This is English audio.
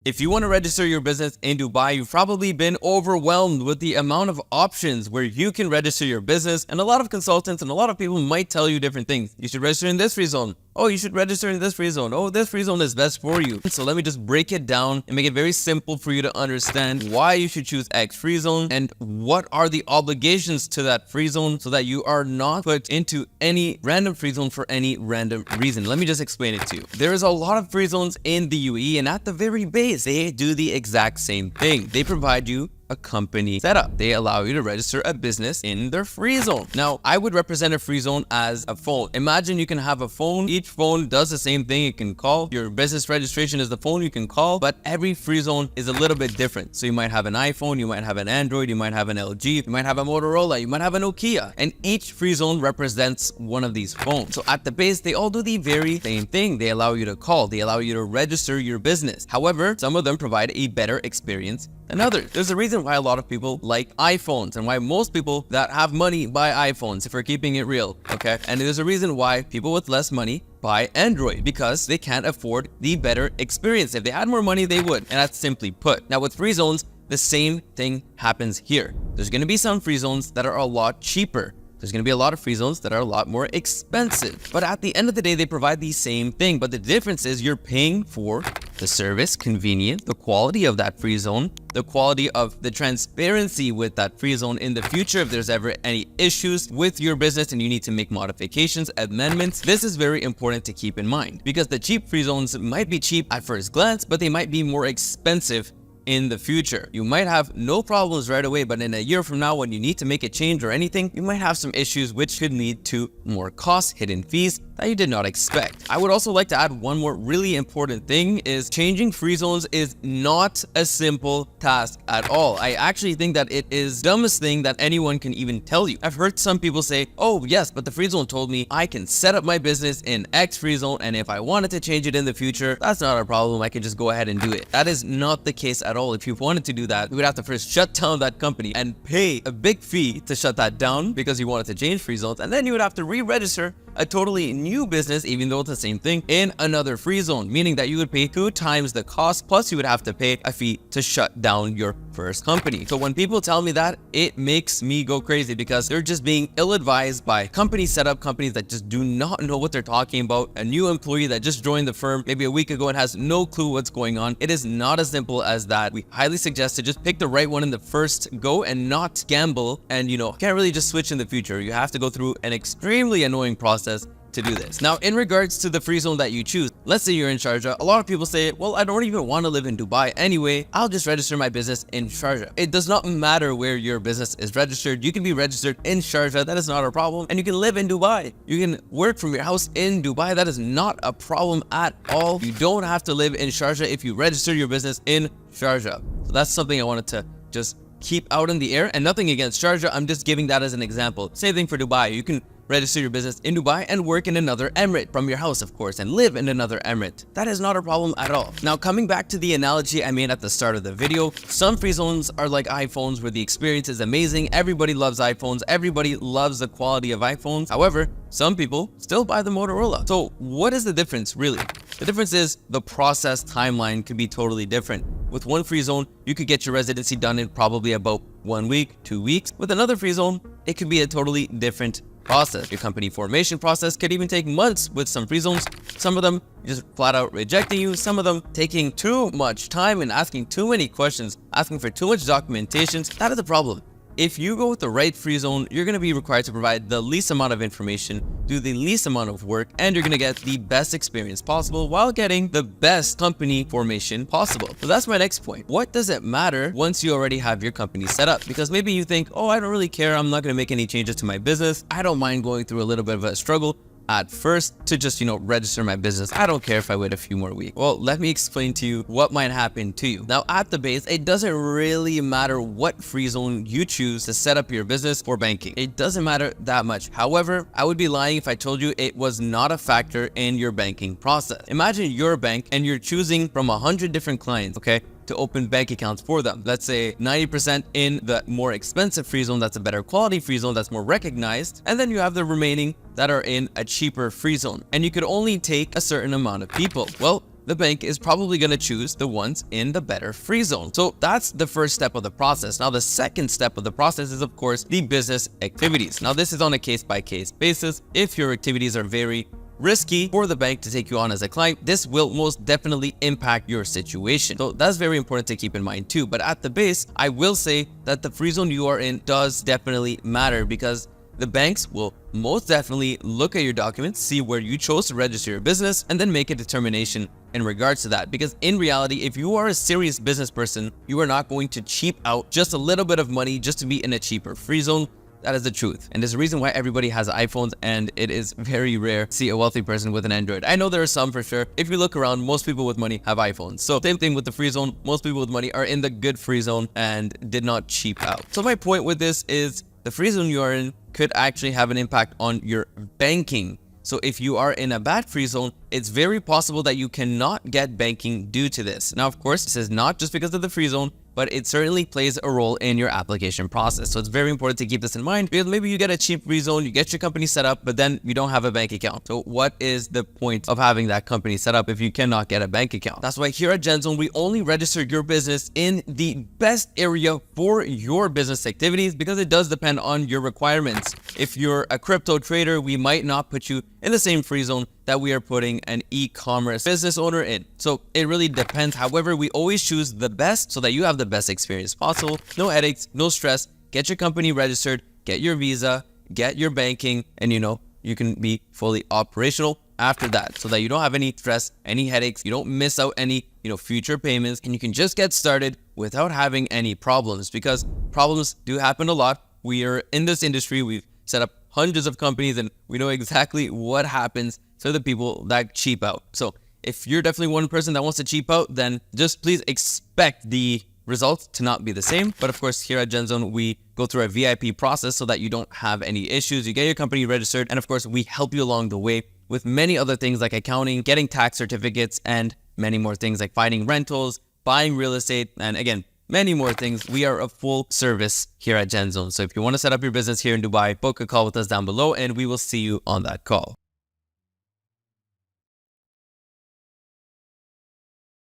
If you want to register your business in Dubai, you've probably been overwhelmed with the amount of options where you can register your business, and a lot of consultants and a lot of people might tell you different things. You should register in this free zone. Oh, you should register in this free zone. Oh, this free zone is best for you. So let me just break it down and make it very simple for you to understand why you should choose X free zone and what are the obligations to that free zone so that you are not put into any random free zone for any random reason. Let me just explain it to you. There is a lot of free zones in the UAE, and at the very base, they do the exact same thing. They provide you a company setup. They allow you to register a business in their free zone. Now, I would represent a free zone as a phone. Imagine you can have a phone. Each phone does the same thing. It can call. Your business registration is the phone you can call, but every free zone is a little bit different. So you might have an iPhone, you might have an Android, you might have an LG, you might have a Motorola, you might have a Nokia, and each free zone represents one of these phones. So at the base, they all do the very same thing. They allow you to call. They allow you to register your business. However, some of them provide a better experience than others. There's a reason why a lot of people like iPhones and why most people that have money buy iPhones, if we're keeping it real, okay? And there's a reason why people with less money buy Android, because they can't afford the better experience. If they had more money, they would, and that's simply put. Now with free zones, the same thing happens here. There's gonna be some free zones that are a lot cheaper. There's going to be a lot of free zones that are a lot more expensive. But at the end of the day, they provide the same thing. But the difference is you're paying for the service, convenience, the quality of that free zone, the quality of the transparency with that free zone in the future. If there's ever any issues with your business and you need to make modifications, amendments, this is very important to keep in mind, because the cheap free zones might be cheap at first glance, but they might be more expensive in the future. You might have no problems right away, but in a year from now, when you need to make a change or anything, you might have some issues which could lead to more costs, hidden fees that you did not expect. I would also like to add one more really important thing is changing free zones is not a simple task at all. I actually think that it is the dumbest thing that anyone can even tell you. I've heard some people say, oh yes, but the free zone told me I can set up my business in X free zone, and if I wanted to change it in the future, that's not a problem. I can just go ahead and do it. That is not the case at all. If you wanted to do that, you would have to first shut down that company and pay a big fee to shut that down because you wanted to change free zones, and then you would have to re-register a totally new business, even though it's the same thing, in another free zone, meaning that you would pay 2 times the cost, plus you would have to pay a fee to shut down your first company. So when people tell me that, it makes me go crazy, because they're just being ill-advised by company setup companies that just do not know what they're talking about. A new employee that just joined the firm maybe a week ago and has no clue what's going on. It is not as simple as that. We highly suggest to just pick the right one in the first go and not gamble, and can't really just switch in the future. You have to go through an extremely annoying process to do this. Now, in regards to the free zone that you choose, let's say you're in Sharjah. A lot of people say, well, I don't even want to live in Dubai anyway. I'll just register my business in Sharjah. It does not matter where your business is registered. You can be registered in Sharjah. That is not a problem. And you can live in Dubai. You can work from your house in Dubai. That is not a problem at all. You don't have to live in Sharjah if you register your business in Sharjah. So that's something I wanted to just keep out in the air, and nothing against Sharjah. I'm just giving that as an example. Same thing for Dubai. You can register your business in Dubai and work in another emirate from your house, of course, and live in another emirate. That is not a problem at all. Now, coming back to the analogy I made at the start of the video, some free zones are like iPhones where the experience is amazing. Everybody loves iPhones. Everybody loves the quality of iPhones. However, some people still buy the Motorola. So what is the difference really? The difference is the process timeline could be totally different. With one free zone, you could get your residency done in probably about 1 week, 2 weeks. With another free zone, it could be a totally different process. Your company formation process could even take months with some free zones. Some of them just flat out rejecting you. Some of them taking too much time and asking too many questions, asking for too much documentation. That is a problem. If you go with the right free zone, you're going to be required to provide the least amount of information, do the least amount of work, and you're going to get the best experience possible while getting the best company formation possible. So that's my next point. What does it matter once you already have your company set up? Because maybe you think, oh, I don't really care. I'm not going to make any changes to my business. I don't mind going through a little bit of a struggle at first to just, register my business. I don't care if I wait a few more weeks. Well, let me explain to you what might happen to you. Now, at the base, it doesn't really matter what free zone you choose to set up your business for banking. It doesn't matter that much. However, I would be lying if I told you it was not a factor in your banking process. Imagine you're a bank and you're choosing from 100 different clients, okay, to open bank accounts for them. Let's say 90% in the more expensive free zone, that's a better quality free zone, that's more recognized, and then you have the remaining that are in a cheaper free zone, and you could only take a certain amount of people. Well, the bank is probably going to choose the ones in the better free zone. So that's the first step of the process. Now, the second step of the process is, of course, the business activities. Now, this is on a case-by-case basis. If your activities are very risky for the bank to take you on as a client, this will most definitely impact your situation. So that's very important to keep in mind too. But at the base, I will say that the free zone you are in does definitely matter, because the banks will most definitely look at your documents, see where you chose to register your business, and then make a determination in regards to that. Because in reality, if you are a serious business person, you are not going to cheap out just a little bit of money just to be in a cheaper free zone. That is the truth. And there's a reason why everybody has iPhones, and it is very rare to see a wealthy person with an Android. I know there are some for sure. If you look around, most people with money have iPhones. So same thing with the free zone. Most people with money are in the good free zone and did not cheap out. So my point with this is the free zone you are in could actually have an impact on your banking. So if you are in a bad free zone, it's very possible that you cannot get banking due to this. Now, of course, this is not just because of the free zone, but it certainly plays a role in your application process. So it's very important to keep this in mind, because maybe you get a cheap free zone, you get your company set up, but then you don't have a bank account. So what is the point of having that company set up if you cannot get a bank account? That's why here at GenZone, we only register your business in the best area for your business activities, because it does depend on your requirements. If you're a crypto trader, we might not put you in the same free zone that we are putting an e-commerce business owner in. So it really depends. However, we always choose the best so that you have the best experience possible. No headaches, no stress. Get your company registered, get your visa, get your banking, and you can be fully operational after that, so that you don't have any stress, any headaches, you don't miss out any future payments, and you can just get started without having any problems, because problems do happen a lot. We are in this industry, we've set up hundreds of companies, and we know exactly what happens to the people that cheap out. So if you're definitely one person that wants to cheap out, then just please expect the results to not be the same. But of course, here at GenZone, we go through a VIP process so that you don't have any issues. You get your company registered, and of course, we help you along the way with many other things like accounting, getting tax certificates, and many more things like finding rentals, buying real estate, and again, many more things. We are a full service here at GenZone. So if you want to set up your business here in Dubai, book a call with us down below, and we will see you on that call.